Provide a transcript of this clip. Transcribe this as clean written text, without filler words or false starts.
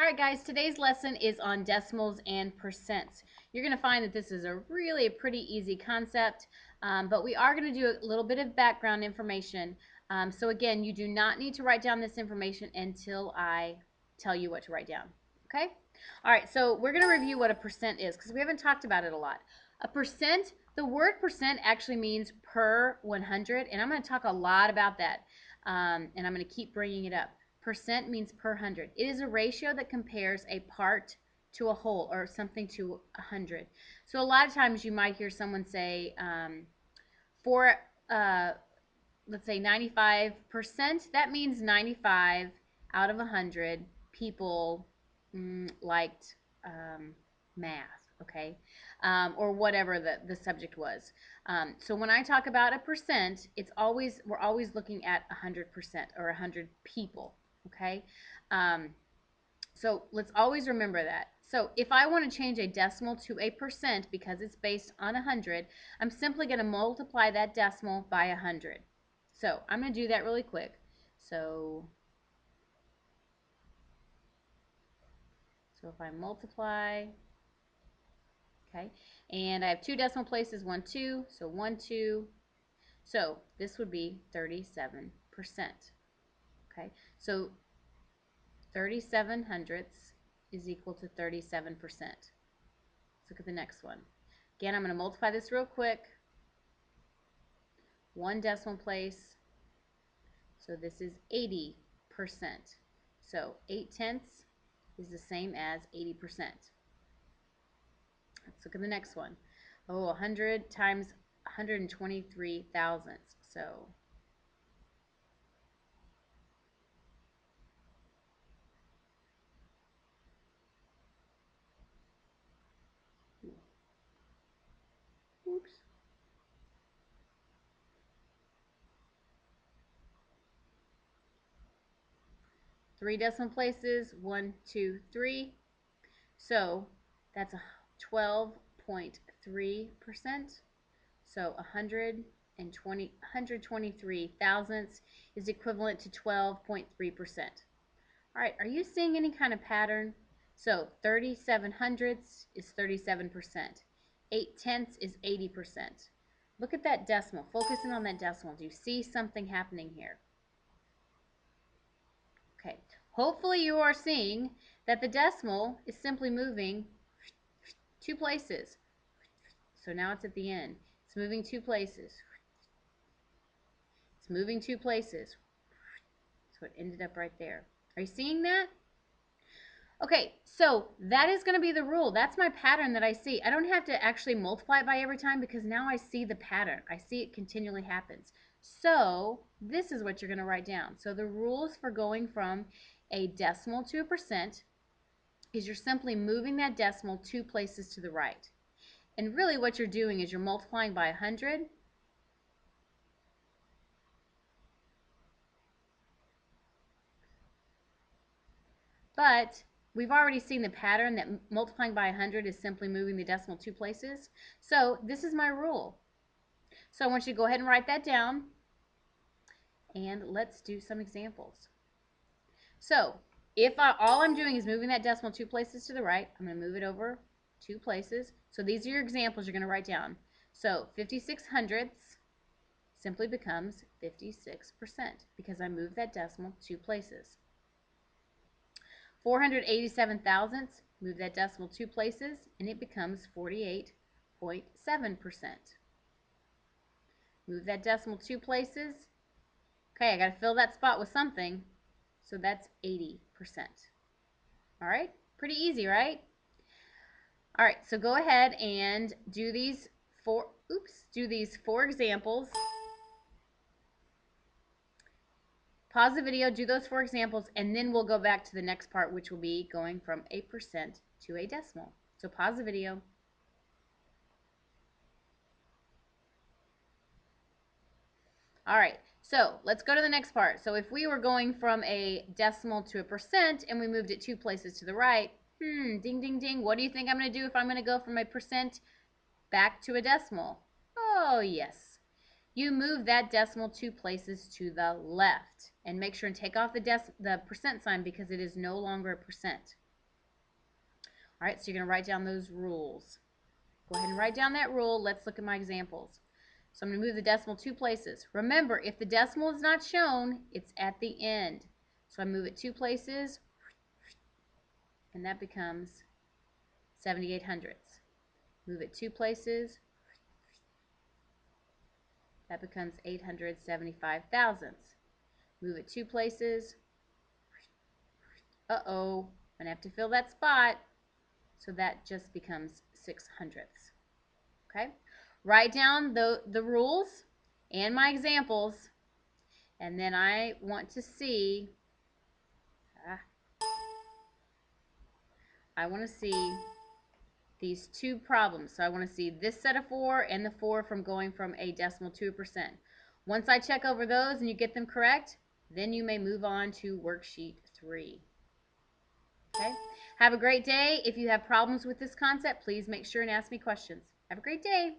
All right, guys, today's lesson is on decimals and percents. You're going to find that this is a pretty easy concept, but we are going to do a little bit of background information. So again, you do not need to write down this information until I tell you what to write down, okay? All right, so we're going to review what a percent is because we haven't talked about it a lot. A percent, the word percent actually means per 100, and I'm going to talk a lot about that, and I'm going to keep bringing it up. Percent means per 100. It is a ratio that compares a part to a whole or something to 100. So a lot of times you might hear someone say, for, let's say 95%, that means 95 out of 100 people liked math, okay? Or whatever the subject was. So when I talk about a percent, we're always looking at 100% or 100 people. Okay, so let's always remember that. So if I want to change a decimal to a percent because it's based on 100, I'm simply going to multiply that decimal by 100. So I'm going to do that really quick. So if I multiply, okay, and I have two decimal places, 1, 2, so 1, 2. So this would be 37%. Okay, so 37 hundredths is equal to 37%. Let's look at the next one. Again, I'm going to multiply this real quick. One decimal place. So this is 80%. So 8/10 is the same as 80%. Let's look at the next one. Oh, 100 times 123 thousandths. So 3 decimal places, 1, 2, 3. So that's a 12.3%. So 123 thousandths is equivalent to 12.3%. All right, are you seeing any kind of pattern? So 37 hundredths is 37%. 8/10 is 80%. Look at that decimal, focusing on that decimal. Do you see something happening here? Okay, hopefully you are seeing that the decimal is simply moving two places. So now it's at the end. It's moving two places. It's moving two places. So it ended up right there. Are you seeing that? Okay, so that is going to be the rule. That's my pattern that I see. I don't have to actually multiply it by every time because now I see the pattern. I see it continually happens. So this is what you're going to write down. So the rules for going from a decimal to a percent is you're simply moving that decimal two places to the right. And really what you're doing is you're multiplying by 100. But we've already seen the pattern that multiplying by 100 is simply moving the decimal two places. So this is my rule. So I want you to go ahead and write that down. And let's do some examples. So if all I'm doing is moving that decimal two places to the right, I'm going to move it over two places. So these are your examples you're going to write down. So 56 hundredths simply becomes 56% because I moved that decimal two places. 487 thousandths, move that decimal two places, and it becomes 48.7%. Move that decimal two places. Okay, I got to fill that spot with something. So that's 80%. All right, pretty easy, right? All right, so go ahead and do these four examples. Pause the video, do those 4 examples, and then we'll go back to the next part, which will be going from a percent to a decimal. So pause the video. All right, so let's go to the next part. So if we were going from a decimal to a percent and we moved it two places to the right, ding, ding, ding, what do you think I'm going to do if I'm going to go from a percent back to a decimal? Oh, yes. You move that decimal two places to the left and make sure and take off the percent sign because it is no longer a percent. All right, so you're going to write down those rules. Go ahead and write down that rule. Let's look at my examples. So I'm going to move the decimal 2 places. Remember, if the decimal is not shown, it's at the end. So I move it 2 places, and that becomes 78 hundredths. Move it 2 places, that becomes 875 thousandths. Move it 2 places. Uh-oh, I'm going to have to fill that spot. So that just becomes 6 hundredths. Okay? Write down the rules and my examples, and then I want to see, these 2 problems. So I want to see this set of 4 and the 4 from going from a decimal to a percent. Once I check over those and you get them correct, then you may move on to worksheet 3. Okay? Have a great day. If you have problems with this concept, please make sure and ask me questions. Have a great day.